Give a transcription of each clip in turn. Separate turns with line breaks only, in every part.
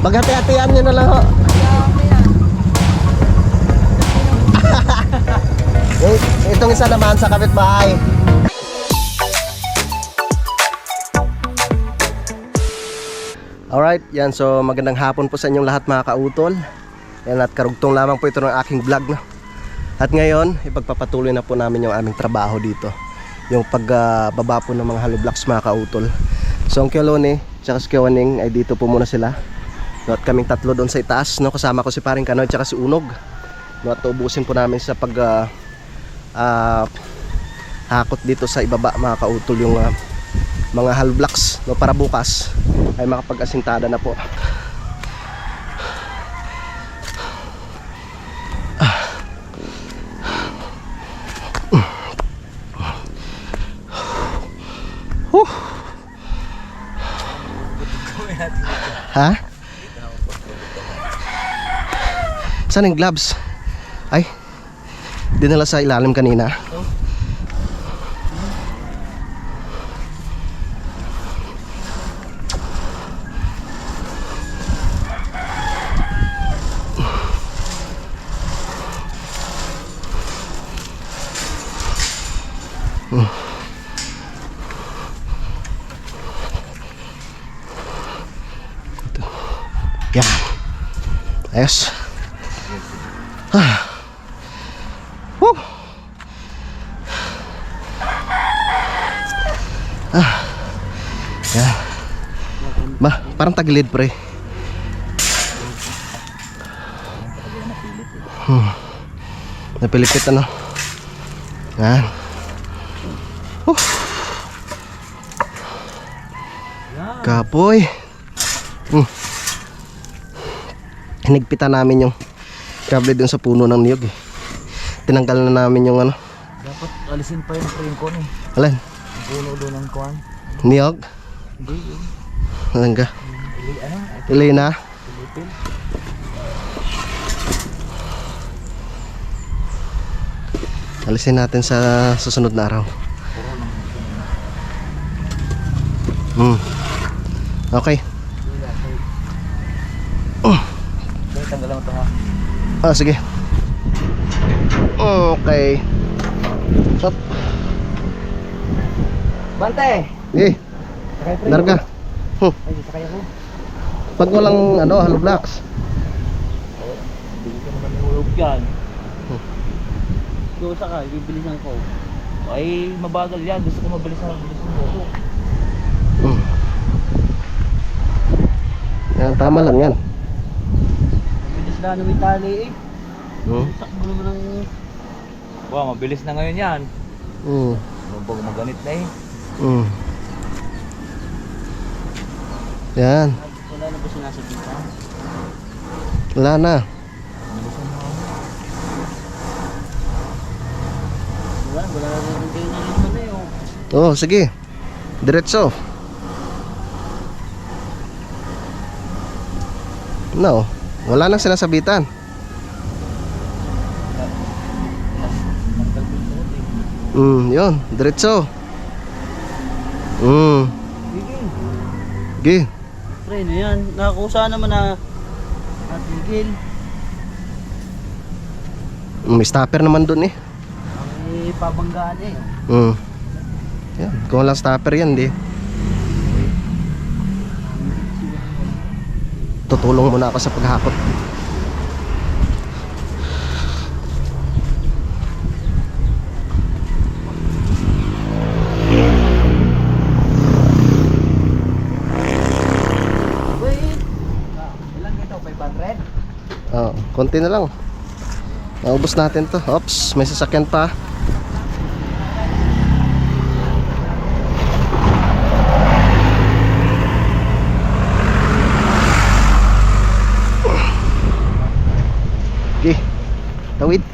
Paghati-hatian nyo na lang ho. Itong isa naman sa kapitbahay. Alright, yan. So magandang hapon po sa inyong lahat mga kautol. Yan, at karugtong lamang po ito ng aking vlog, no? At ngayon, ipagpapatuloy na po namin yung aming trabaho dito. Yung pagbaba po ng mga hollow blocks mga kautol. So ang Kiolone, tsaka si Kiwaning ay dito po muna sila. No, at kaming tatlo doon sa itaas, no? Kasama ko si Paring Kanoy tsaka si Unog. No, at ubusin po namin sa hakot dito sa ibaba mga kautol yung mga hollow blocks, no? Para bukas ay makapag-asintada na po. Ha? Saan yung gloves? Ay, dinala sa ilalim kanina. Yan. Ayos. Woo. Yan. Parang tagilid pre. Napilipit ano. Yan. Kapoy. Hinigpitan namin yung kable dun sa puno ng niyog eh. Tinanggal na namin yung ano.
Dapat alisin pa yung frame ko eh.
Alin?
Ang puno doon ng kuwan.
Niyog?
Hindi yun.
Alin ka?
Ano?
Ilay na?
Pilipil.
Alisin natin sa susunod na araw. Okay.
Tanggalan mo ito ha.
Ah, sige. Okay. Stop.
Bante!
Larga.
Ay, sakay ako.
Pag walang ano, hollow blocks.
Hindi ka naman nahulog yan. Doon sa ka, bibilisan ko. Ay, mabagal yan. Gusto ko mabilis ng buko.
Yan, tama lang yan.
Mabilis na may tali eh. Sakbo naman ng... Wow, mabilis na ngayon yan. Pag maganit na eh.
Yan.
Wala na ba sinasabi ka?
Wala na.
Wala na rin kayo nalisan na yun.
Oo, sige. Diretso. No, wala nang sinasabitan. Yun, diretso. Sige.
Pre, na yan. Nakakusa naman na natigil.
May stopper naman dun eh.
May pabanggaan eh.
Yan, kung walang stopper yan, di. Tutulong muna ako sa paghakot.
Ilan ito? 500?
Oh, konti na lang. Naubos natin to. Oops, may sasakyan pa. Okay, tawid.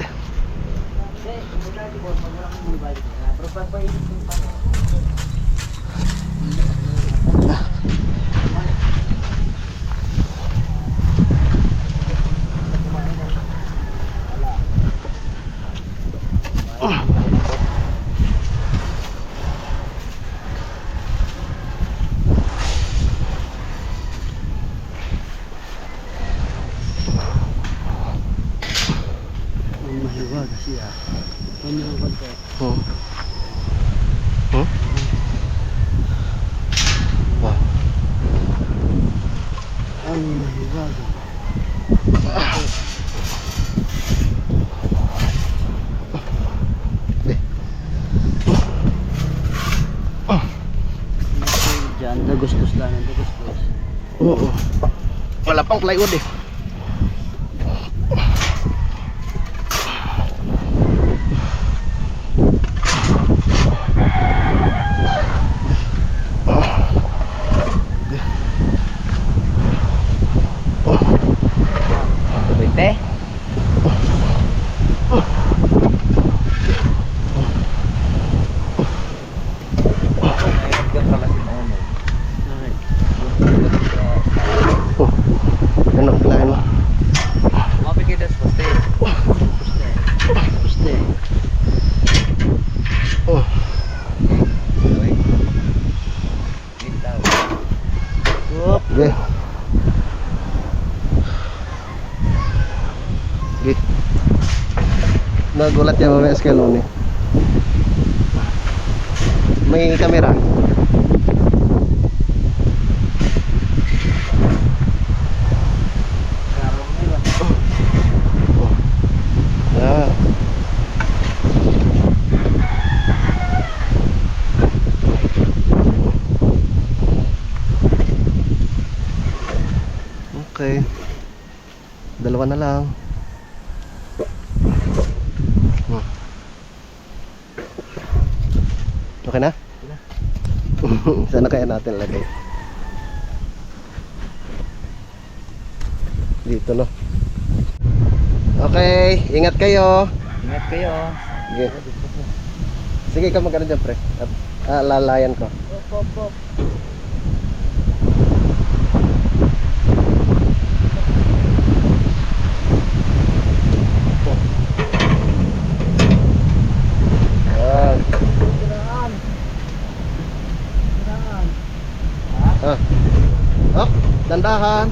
Kuskus lang ang kuskus.
Oo. Wala pang plywood eh.
Bete.
Ano kailangan mo?
Mapikidas poste. Poste.
Oh. Okay. Okay. Nagulat yan mamaya sa Kelone. May kamera. Ah. Okay. Dalawa na lang. Okay na? Sana kaya natin lagay. Dito no. Okay, ingat kayo.
Ingat kayo.
Sige. Sige, ikaw magano dyan, pre. Lalayan ko.
Op.
Yan. Ah. Oh, dandahan.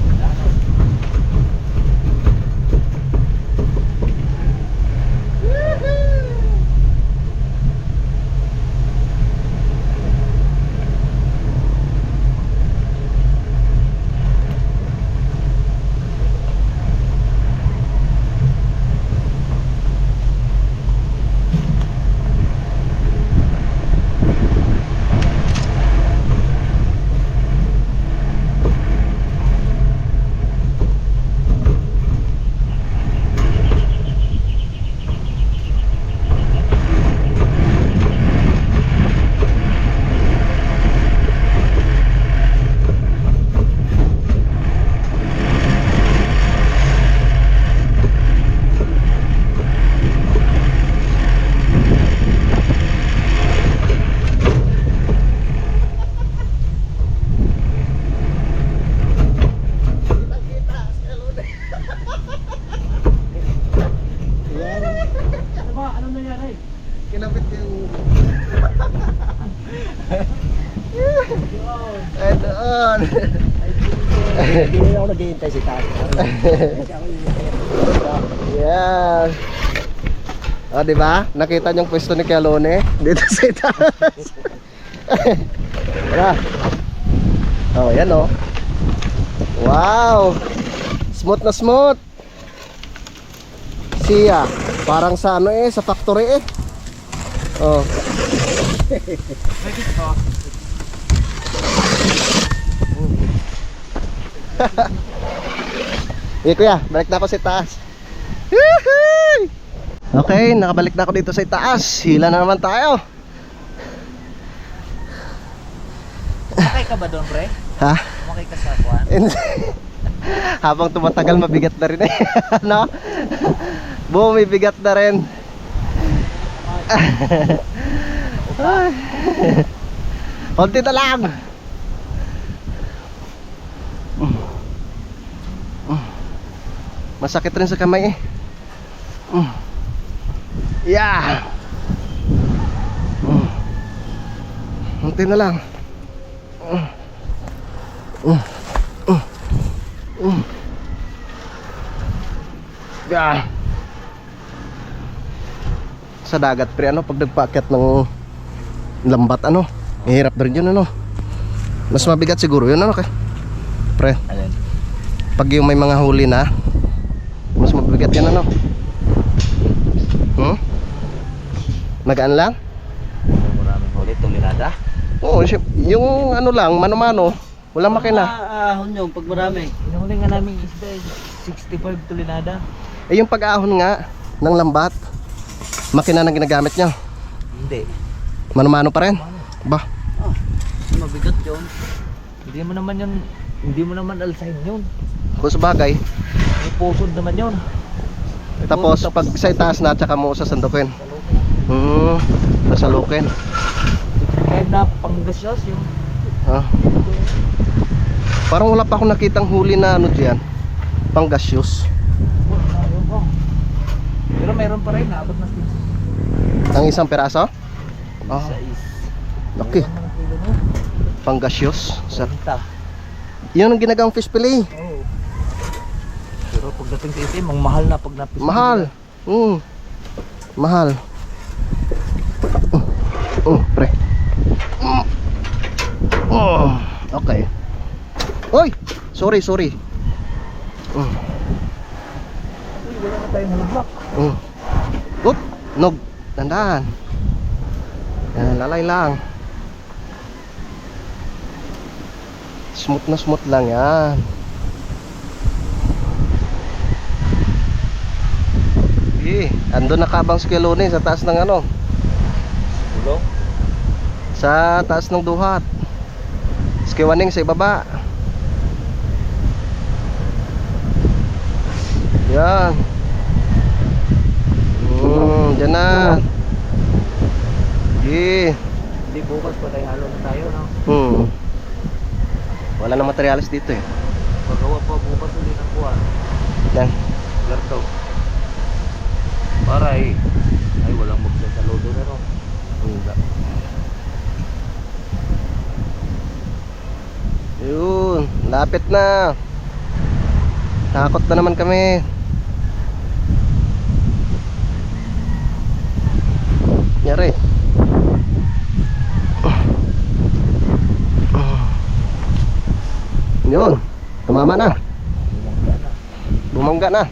Kinapit yung ay doon.
Hindi ako naghihintay si Tata.
Yan. Oh, di ba? Nakita niyo yung pwesto ni Kelone dito sa itaas. Tara. Oh, yan oh. Wow. Smooth na smooth. Siya, parang sa ano eh, sa factory eh. Oh. Eh kuya, balik na ako sa taas. Yee-hoo! Okay, nakabalik na ako dito sa taas. Hila na naman tayo.
Makay ka ba doon, pre?
Ha?
Makay ka sa kuwan?
Habang tumatagal mabigat na rin eh. No? Boom, may bigat na rin. Konti na lang. Masakit rin sa kamay eh. Yeah. Konti na lang. Yeah. Sa dagat pre ano pag nagpaakyat ng lambat ano, mahirap na rin yun ano. Mas mabigat siguro yun ano kay pre.
Alin?
Pag yung may mga huli na, mas mabigat yan ano. Magaan lang?
Maraming huli, tulinada.
Oo, yung ano lang, mano-mano, Walang makina.
Ahon nyo pag marami.
Inuhuli nga namin isda, 65 tulinada.
Eh yung pag-ahon nga ng lambat, makina na ginagamit nyo.
Hindi.
Mano-mano pa rin. Ba?
Mabigat yun.
Hindi mo naman alsahin yun.
Kung sabagay.
May pusod naman yun.
Tapos pag sa itaas na, tsaka mo sasandukin. Sasalukin.
Kahit na panggasyos yung
Ah. Parang wala pa akong nakitang huli na ano diyan. Panggasyos.
pero meron pa rin, naabot na 6.
Ang isang peraso? Ah,
Isa is
laki.
ano kilo no?
Panggasyos. Sa,
30.
yun ang ginagang fish fillet.
Oo. Pero pagdating sa itim, ang mahal na pag napis.
Mahal. Mahal. Pre. Okay. Oy, sorry.
Wala na tayong halablak.
Oop, nog, tandaan. Lalay lang. Smooth lang yan. Andun nakabang si Kelone sa taas ng ano,
Ulo?
sa taas ng duhat. Skiwaning sa ibaba. Yan. Diyan na.
Hindi bukas pa tayo halo na tayo, no?
Wala na materialis dito eh.
Pagawa pa bukas ulit ang kuha.
Yan.
Larto. Para ay walang magsasaludo na ro.
Yun, lapit na. Takot na naman kami. Nyari. Yun, tumama na. Bumangga na.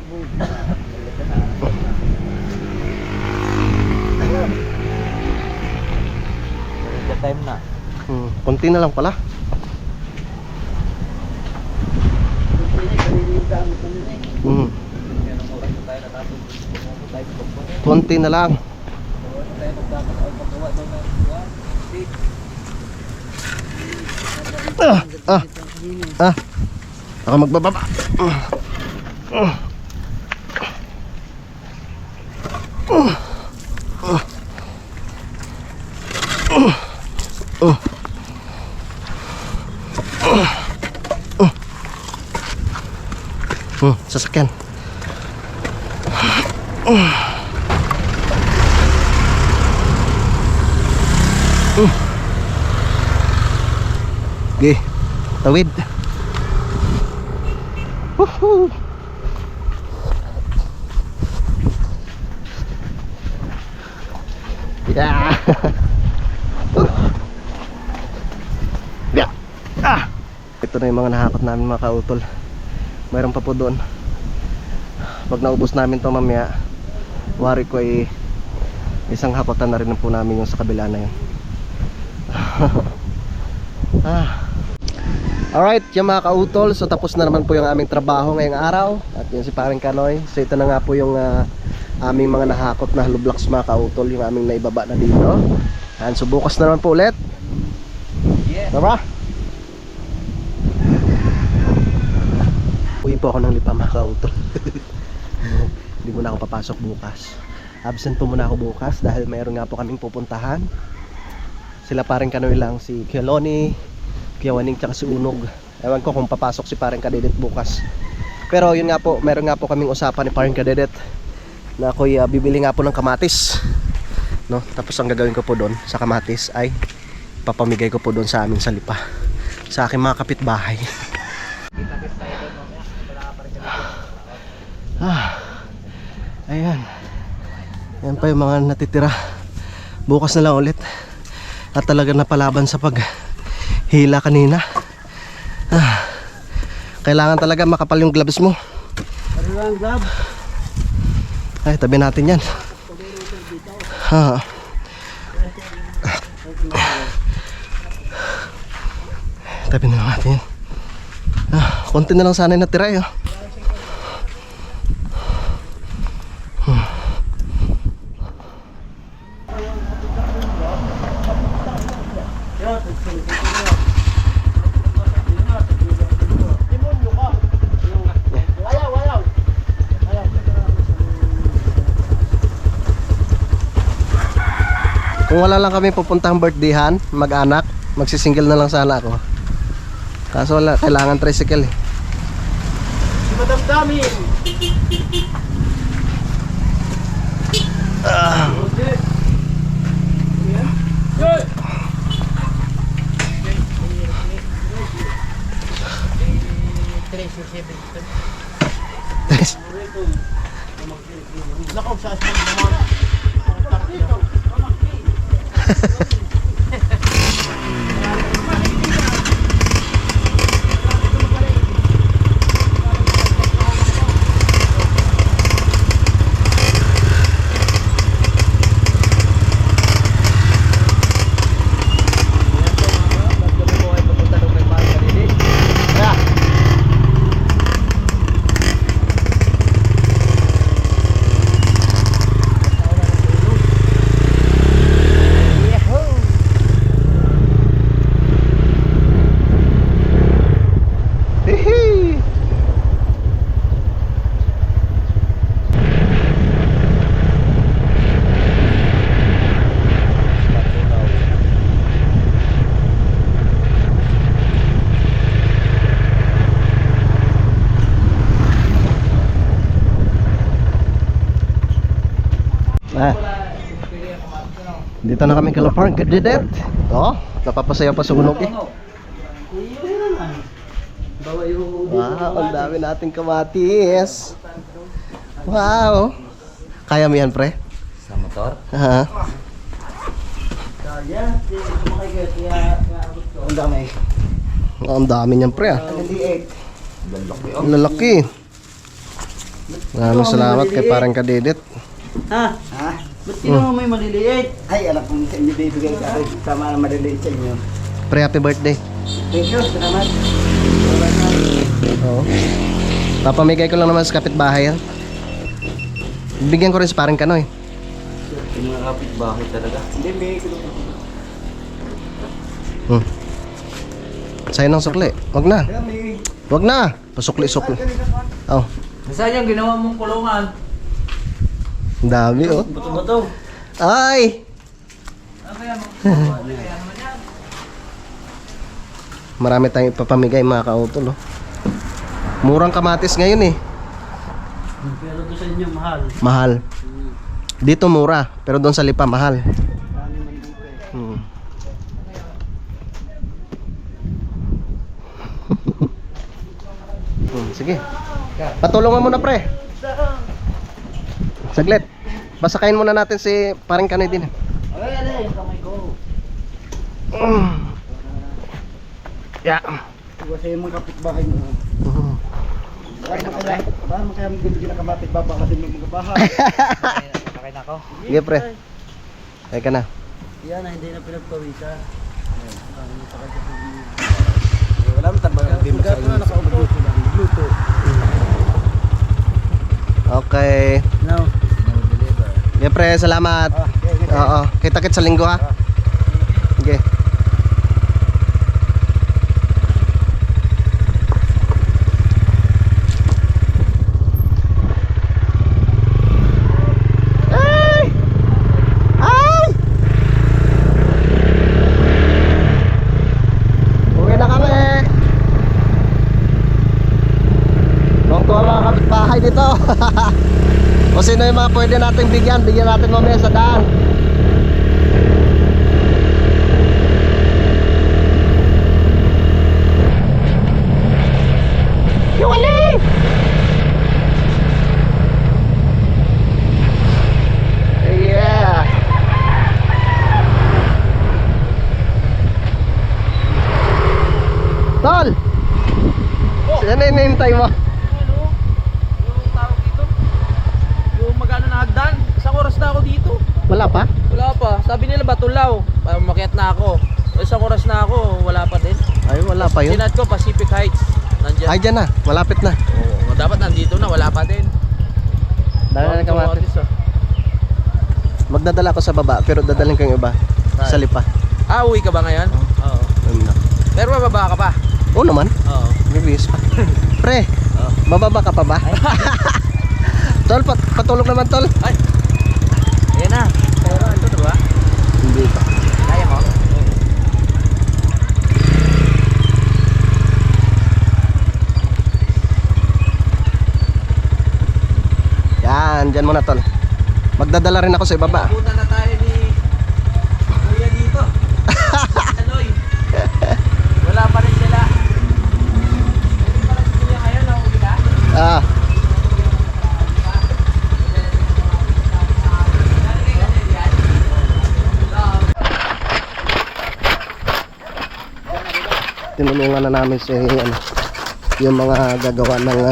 Time na.
Konti na lang pala.
Yan ang oras na tayo natapos. Tayo pagpapagawa.
Konti na lang.
Tayo pagpagawa daw na kuha.
Ako magbababa. Sasakyan. Okay, tawid. Woohoo! Yeah. Yeah. Ito na yung mga nahakot namin mga kautol. Mayroon pa po doon. Pag naubos namin to mamaya, wari ko ay isang hakotan na rin po namin yung sa kabila na yun. Alright, yung mga kautol, so tapos na naman po yung aming trabaho ngayong araw. At yun si Paring Kanoy. So ito na nga po yung aming mga nahakot na haloblocks mga kautol, yung aming naibaba na dito. And so bukas na naman po ulit.
Yeah.
Tara! Uwi po ako ng lipa mga kautol. Hindi muna ako papasok bukas. Absent po muna ako bukas dahil mayroon nga po kaming pupuntahan. Sila Paring Kanoy lang, si Kelone, Kiyawaning tsaka si Unog. Ewan ko kung papasok si Paring Kadedet bukas. Pero yun nga po, meron nga po kaming usapan ni Paring Kadedet na ako'y bibili nga po ng kamatis, no? Tapos ang gagawin ko po doon sa kamatis ay papamigay ko po doon sa amin sa lipa, sa aking mga kapitbahay. Ayan. Ayan pa yung mga natitira. Bukas na lang ulit. At talaga napalaban sa paghila kanina. Kailangan talaga makapal yung gloves mo.
Ano lang, Gab?
Ay, tabi natin yan. Tabi na lang natin yan. Konti na lang sana yung natira eh. Kung wala lang kami pupuntang birthdayhan, mag-anak, magsisingle na lang sana ako. Kaso wala, kailangan tricycle eh.
Si Madam Damin. Nakaw sa asal naman.
Dito na kami Kalapark, Gadidet. Oh, napapasaya pa sunog eh. Wow, ang dami nating kamatis. Wow. Kaya mo yan, pre?
Sa motor?
Ha?
Ang dami.
Oh, ang dami niyan, pre ah. Ang lalaki. Maraming salamat kay parang Kadidet.
Ha? Ha? Ba't mo may maliliit? Ay, anak kong sa inyo bibigay ka rin. Tama na maliliit sa inyo.
Pre, happy birthday.
Thank you, salamat.
Oo. Papamigay ko lang naman sa kapitbahay yan. Bigyan ko rin sa parang Kanoy.
Yung mga kapitbahay talaga.
Hindi, may kulong.
Sa'yo ng sukli. Wag na. Wag na. Pasukli-sukli. Oh.
Nasaan yung ginawa mong kulungan?
Ang dami oh.
Bato-bato.
Ay! Marami tayong ipapamigay mga kautol oh. Murang kamatis ngayon eh.
Pero doon sa inyo, mahal.
Mahal. Dito mura, pero doon sa Lipa mahal.
Dami man dito eh.
Sige. Patulungan mo na pre. Saglit. Basakain muna natin si parang Kanoy din.
Okay, ano yung kamay ko?
Yeah.
Iwas sa'yo mga kapitbahay mo. Paano mo kaya magbibigyan ng kamapit babakasin ng mga bahay?
Sakay na ako.
Sige pre. Ay ka na.
Yan na, hindi na pinagpawisan.
Wala mo tabang ang game sa iyo.
Nagluto.
Okay.
No.
Sige pre, salamat.
Okay.
Oo. Kita-kits sa linggo ha. Sige. Dito. O sino yung mga pwede natin bigyan natin mamaya sa daan. Yuwali! Yeah. Tol! Sino yung hinihintay mo?
Isang oras na ako dito.
Wala pa?
Wala pa. Sabi nila Batulaw. Para makiat na ako.
Isang oras na ako, wala pa din.
Ay, wala pa yun.
Sinat ko, Pacific Heights. Nandiyan.
Ay, dyan na. Malapit na.
Oo, dapat nandito na, wala pa din.
Dala na kamatis.
ah.
Magdadala ko sa baba, pero dadalhin ko yung iba. Sa lipa.
Ah, uwi ka ba ngayon? Oo. Pero bababa ka pa?
Oo naman.
Oo.
Bibis pa. Pre,
Oo.
bababa ka pa ba? Tol, patulog naman tol.
Ay! Ayan na. Pero ito diba?
Hindi pa.
Kaya mo?
Yan, dyan muna tol. Magdadala rin ako sa ibaba.
Punta na tayo ni Kuya dito. Aloy. Wala pa rin sila. Hindi pa rin si Kuya ngayon, nauwi ka?
Ah, tinulungan na namin si ano, yung mga gagawa ng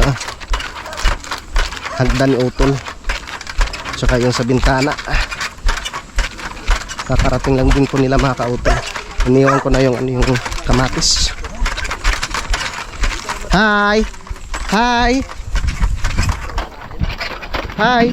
hagdan ni Utol. Tsaka yung sa bintana. Kakarating lang din po nila mga kautol. Iniwan ko na yung ano, yung kamatis. Hi! Hi! Hi!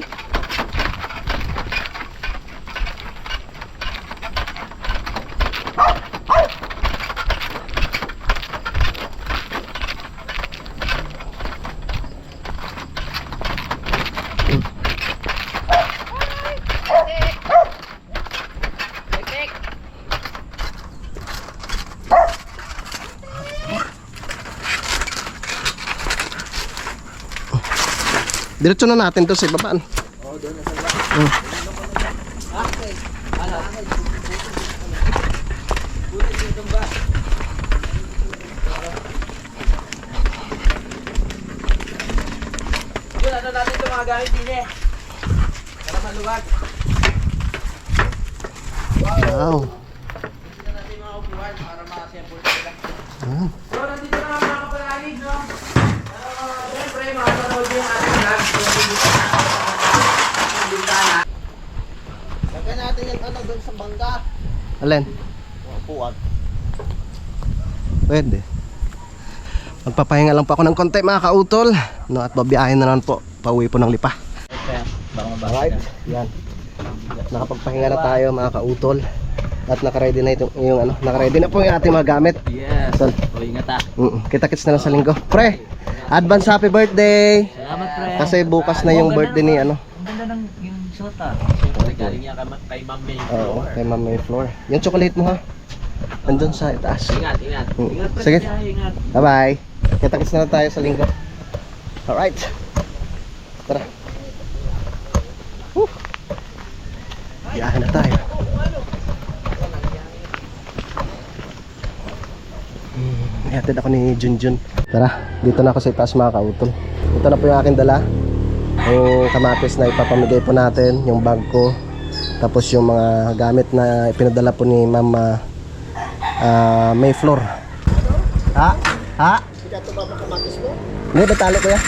Diretso na natin to sa ibabaan.
Oo, doon na sa baba. Okay. Ano? Buti dito ba? Yun, ano natin ito mga gamit din eh. Para maluwag.
Wow.
Dito natin mga upuan para ma-assemble sila.
Ah.
So, nandito na mga kapalalig, no? Siyempre, makapanood yung ating vlog.
Lagyan natin yung ano doon sa bangka.
Alin?
Puwag.
Pwede. Magpapahinga lang po ako ng konti mga kautol. No, at babiyahin na naman po. Pauwi po ng Lipa.
Baka
Alright. Yan. Nakapagpahinga na tayo mga kautol. At nakaready na yung ano, nakaready na po yung ating mga gamit.
Yes.
Tol.
O, ingat ah.
Kita-kits na lang sa linggo. Pre, advance happy birthday!
Salamat, pre.
Kasi bukas na yung birthday ni ano.
Ang ganda ng yung suot ah. Siyempre, galing niya kay Ma'am May
Oo,
Floor.
kay Ma'am May Floor. Yung chocolate mo ha. Andun sa itaas.
Ingat, ingat. Ingat, pre.
Sige.
Ingat.
Bye-bye. Kita-kits na lang tayo sa linggo. Alright. Tara. Biyahe na tayo. Ihatid ako ni Junjun. Tara, dito na ako sa itaas mga kautol. Ito na po yung aking dala. Yung kamatis na ipapamigay po natin, yung bag ko. Tapos yung mga gamit na ipinadala po ni Mama May Floor. Ha? Ha?
Hindi ito ba kamatis mo?
Hindi, batalo ko ya.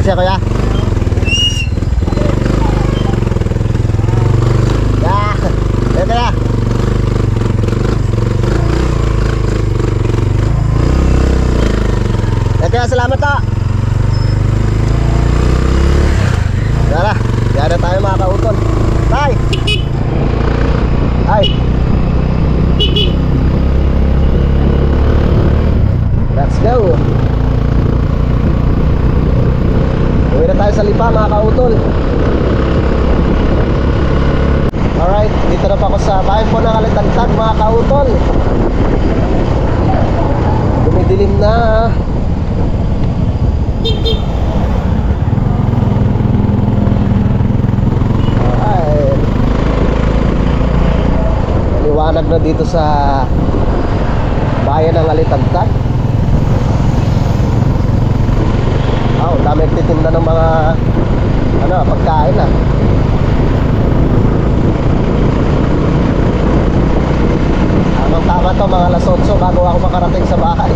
Kasi kuya. Ya, ito na. Ito na, salamat to. Tara, yara tayo mga kautol. Tay! Ay! Let's go! Uwi na tayo sa Lipa mga kautol. Alright, dito na pa ako sa bahay po ng Alagdagdag mga kautol. Dumidilim na. Alright. Liwanag na dito sa Bayan ng Alitagtag. Oh, dami nagtitinda ng mga pagkain ah. Tama to, mga alas 8 bago ako makarating sa bahay.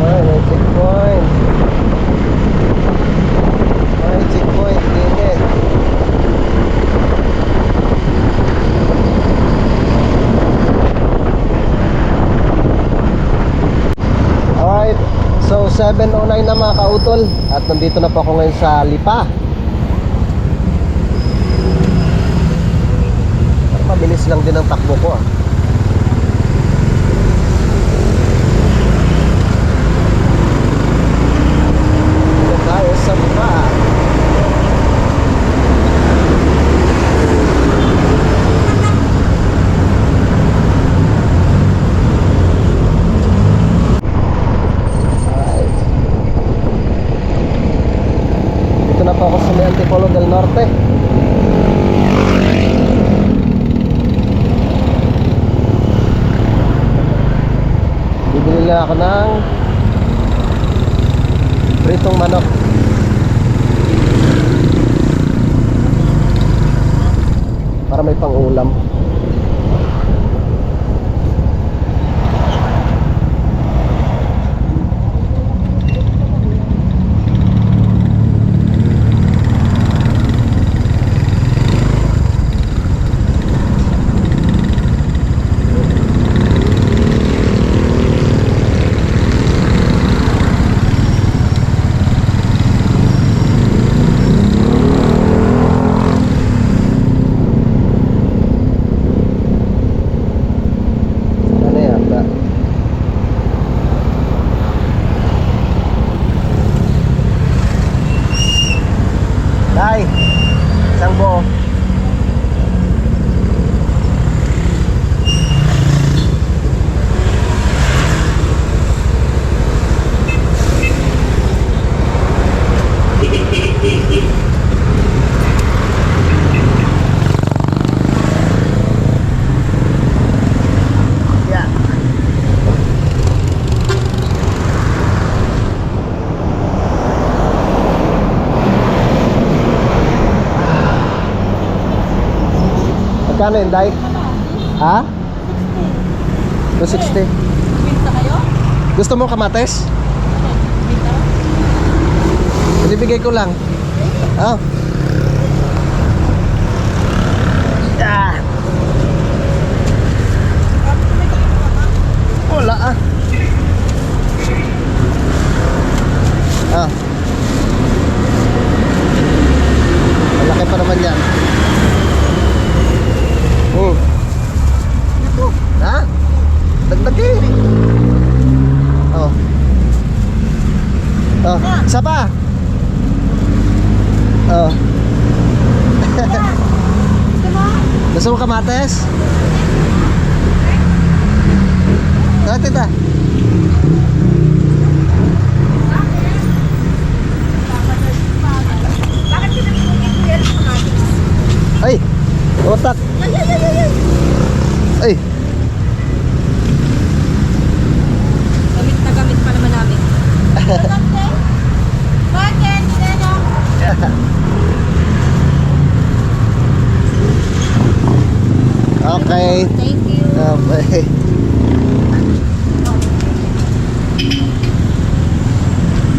Ay, may checkpoint. Ay, checkpoint, dito. Alright, so 7:09 na mga kautol. At nandito na po ako ngayon sa Lipa. Mabilis lang din ang takbo ko ah. Dito tayo sa Lipa. Dito na po ako sa may Antipolo del Norte. Bibili na ako ng pritong manok. Para may pang-ulam. Day, isang buo. Yeah. Magkano yun, Day? Ha? 260.
Pinta kayo?
Gusto mo kamates?
Pinta?
Ibibigay ko lang. Oh. Ah. Wala ah. Ah. Malaki pa naman yan. Ha? Dagdagin. Oh. Oh, isa pa. Oh. Gusto mo kamates? Tita. Ay, otak. Ay.
Gamit na gamit pa naman namin. Bakit? Sino?
Okay.
Thank you.
Okay.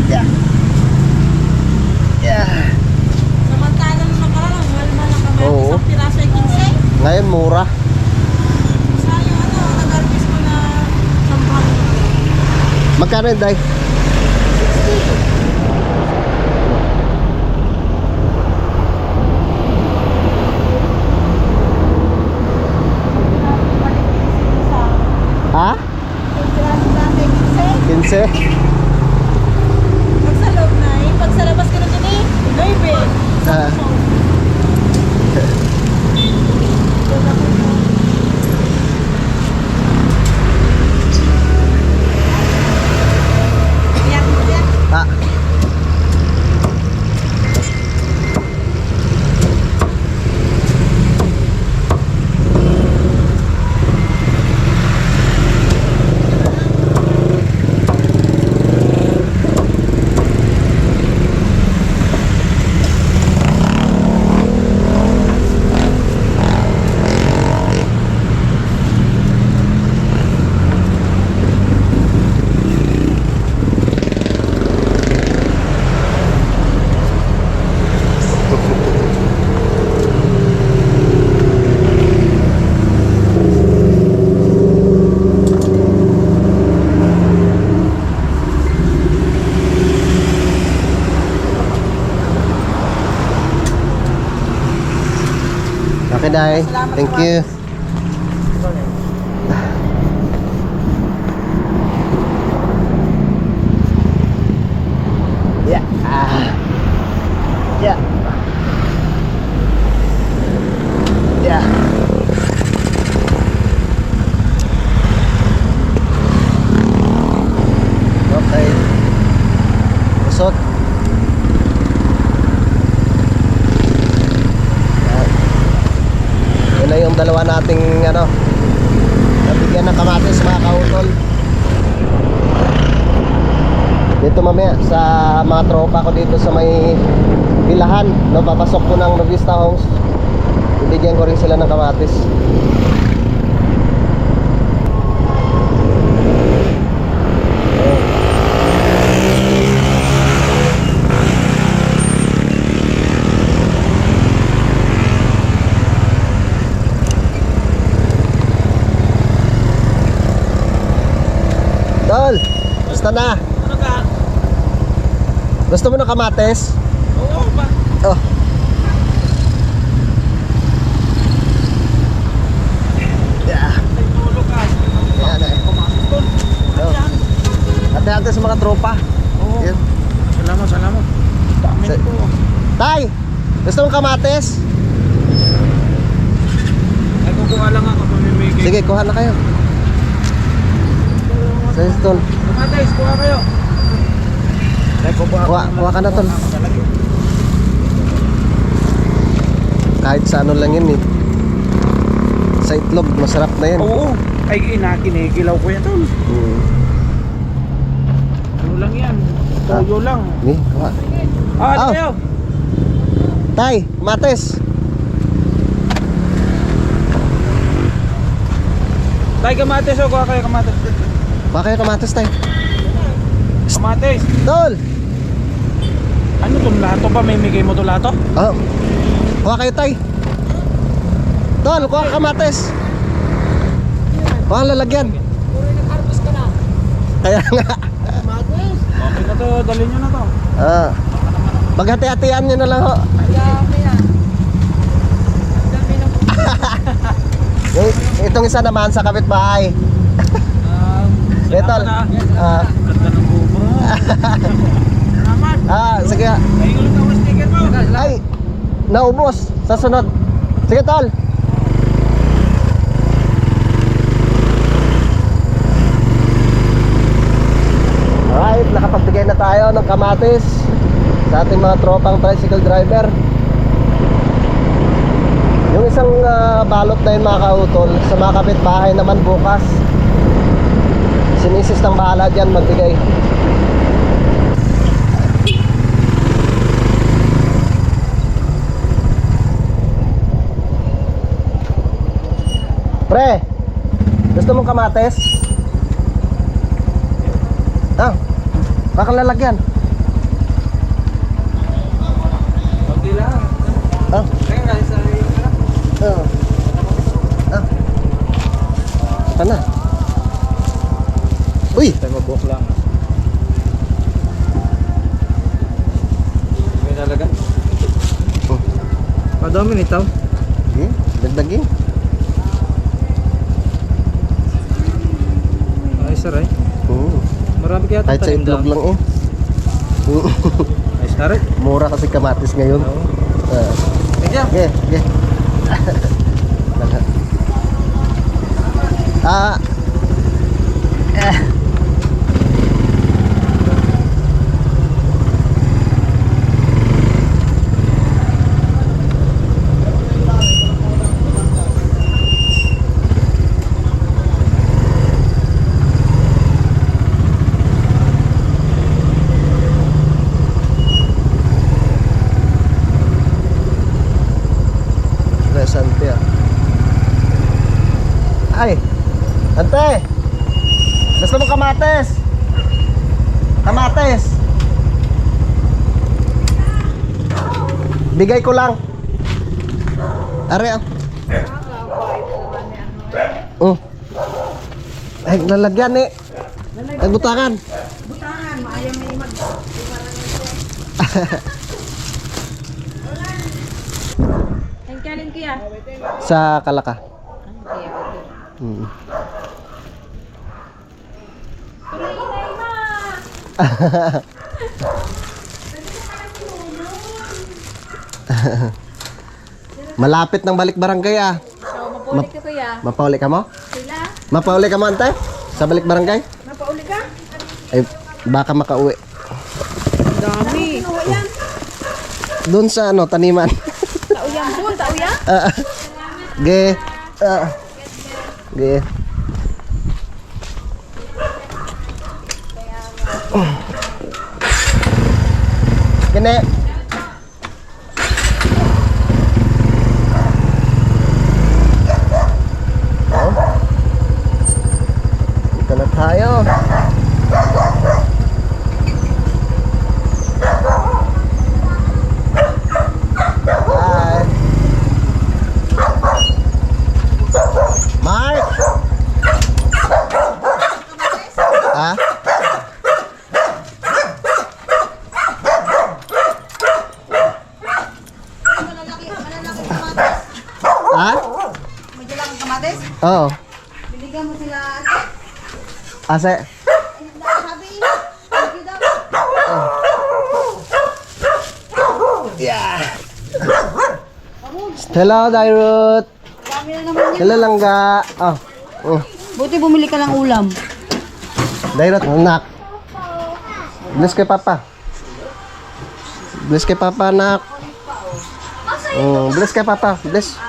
Yeah. Yeah.
Samantalang nakaraan, mahal man ang kamay.
Oo.
Isang piraso ay 15.
Ngayon mura.
Sa yung nag-alpis ko na sampang.
Magkano yun, Day?
60.
Ha?
Piraso dati 15.
15?
Pag sa loob na eh. Pag sa labas ka na din eh. 9.
Ah. Ah. Day.
Salamat
Thank
po.
you. Yeah. Yeah. Yeah. Okay. Usot. Yan na yung dalawa nating nabigyan ng kamatis mga kautol. Dito mamaya sa mga tropa ko dito sa may bilahan, no, papasok ko ng Novista Homes. Bibigyan ko rin sila ng kamatis. Tol, basta na.
Ano ka?
Gusto mo ng kamatis?
Oo ba?
Oh. Yeah.
Tulo ka.
Yan eh. Oh. Ate-ate sa mga tropa.
Oo.
Yan.
Salamat. Dami
Sa-
po.
Tay, gusto mong kamatis?
Ay, kukuha lang ako pamimigay.
Sige, kuha na kayo. Sige, Tol.
Kumatais, kuha kayo. Ay,
Kuha ka na, Tol. Kahit sa ano lang yun eh. Sa itlog, masarap na yan.
Oo. Ay, kinikilaw ko yan, tol. Ano lang yan? Toyo lang.
Ni, kuha.
Ano
Ah.
kayo?
Tay, kamatis.
Tay, kamatis o kuha kayo kamatis.
Kuha kayo kamatis, Tay.
Kamatis.
Tol!
Ano itong lato ba? May migay mo to lato?
Oh. Kuha kayo, Tay. Tol, kuha ka kamatis. Kuha ang lalagyan. Kaya nga.
Okay na to, dalhin nyo na to.
Ah. Maghati-hatian nyo na lang ho. Itong isa naman sa kapitbahay. Tol. Ah.
Ganda ng bubo. Salamat.
Sige.
Ay, ulit ako sticker mo.
Ay, naubos sa sunod. Sige, Tol. Alright, nakapagbigay na tayo ng kamatis sa ating mga tropang tricycle driver. Yung isang balot na yun mga kautol, sa mga kapitbahay naman bukas. Sinisis ng bahala dyan magbigay. Pre, gusto mong kamatis? Ah, kakalalagyan.
Okay lang.
Ah,
Kaya nga, sa
sana. Uy,
mabuk lang. May nalaga?
Oh.
Padami nito.
Dagdagin.
Ay, saray. Marami kaya
Kahit sa itlog lang eh.
Ay, saray.
Mura kasi kamatis ngayon.
Thank you.
Okay, okay. Ah. Presente ah. Ay, ante! Gusto mo kamatis? Kamatis! Bigay ko lang. Are ah. Oh. Ay, lalagyan eh. Ay, butangan.
Butangan, maayaw may mag... Thank you, kuya?
Sa Kalaka.
Okay, okay.
Mm.
Tuloy inay ma!
Malapit ng balik barangay ah.
So, mapulik ka kuya.
Mapauli ka mo?
Sila?
Mapauli ka mo ante? Sa balik barangay?
Mapauli ka?
Ay, baka makauwi.
Dami. Ano yan?
Doon sa ano, taniman.
Tao yan doon, tao yan?
Ge. Ge. Kene. Oh. Dito na tayo. Hi. Mark. Ha? Ha?
May dala kang kamatis?
Oo.
Binigyan mo sila.
Ase.
Sabi, thank you daw.
Yeah. Hello, Dairut.
Dami na naman yan.
Hello, Langga. Oh.
Buti bumili ka ng ulam.
Dairut, anak. Bless kay Papa. Bless kay Papa, anak. Bless kay Papa. Bless.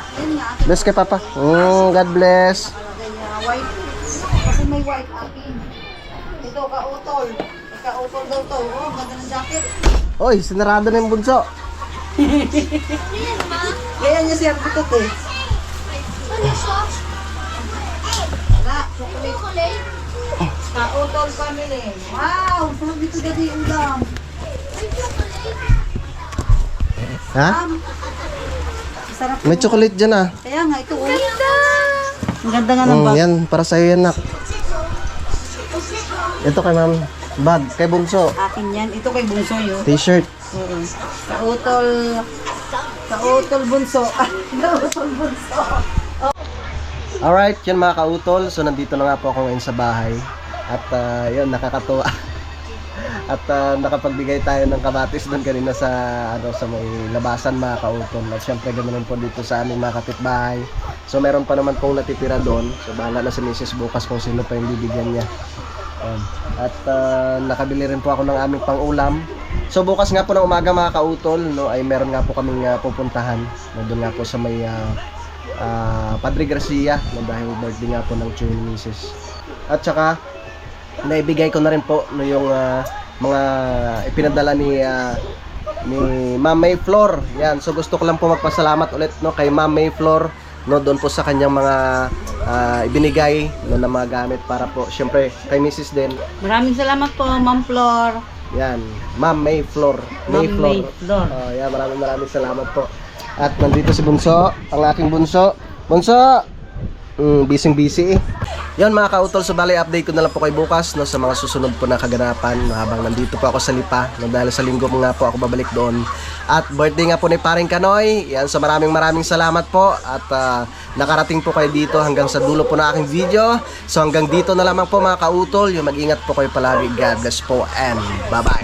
Bless kay Papa. God bless.
White. Kasi may white akin. Ito, kautol. Kautol daw to. Oh, ganda ng jacket.
Oy, sinarado na yung bunso.
Kaya niya siya putot eh. Wala, chocolate. Kautol family. Wow, sarap dito dati ulam.
Ha?
Sarap.
May chocolate dyan ah.
Kaya nga, ito oh. Ang ganda nga ng bag.
Yan, para sa'yo yan, nak. Ito kay ma'am. Bag, kay bunso.
Akin yan. Ito kay Bunso yun.
T-shirt.
Oo. Kautol bunso. Kautol bunso.
Alright, yan mga kautol. So nandito na nga po ako ngayon sa bahay. At yun, nakakatuwa. At nakapagbigay tayo ng kamatis doon kanina sa sa may labasan mga kautol. At syempre ganoon po dito sa aming mga kapitbahay. So meron pa naman pong natitira doon. So bahala na si Mrs. bukas kung sino pa yung bibigyan niya. At nakabili rin po ako ng aming pang-ulam. So bukas nga po ng umaga mga kautol, no, ay meron nga po kaming pupuntahan. No, doon nga po sa may Padre Garcia, no, dahil birthday nga po ng Chuy ni Mrs. At saka naibigay ko na rin po no, yung mga ipinadala ni Ma'am May Flor. Yan, so gusto ko lang po magpasalamat ulit no kay Ma'am May Flor no doon po sa kanyang mga ibinigay no na mga gamit para po syempre kay Mrs. din.
Maraming salamat po, Ma'am Flor.
Yan, Ma'am May Flor.
Ma'am May Flor.
Yan, maraming salamat po. At nandito si Bunso, ang aking bunso. Bunso! Busy eh. Yan mga kautol, so bali update ko na lang po kay bukas no, sa mga susunod po na kaganapan no, habang nandito po ako sa Lipa no, dahil sa linggo po nga po ako babalik doon. At birthday nga po ni Paring Kanoy. Yan, so maraming salamat po. At nakarating po kayo dito hanggang sa dulo po na aking video. So hanggang dito na lamang po mga kautol. Yung mag-ingat po kayo palagi. God bless po and bye-bye.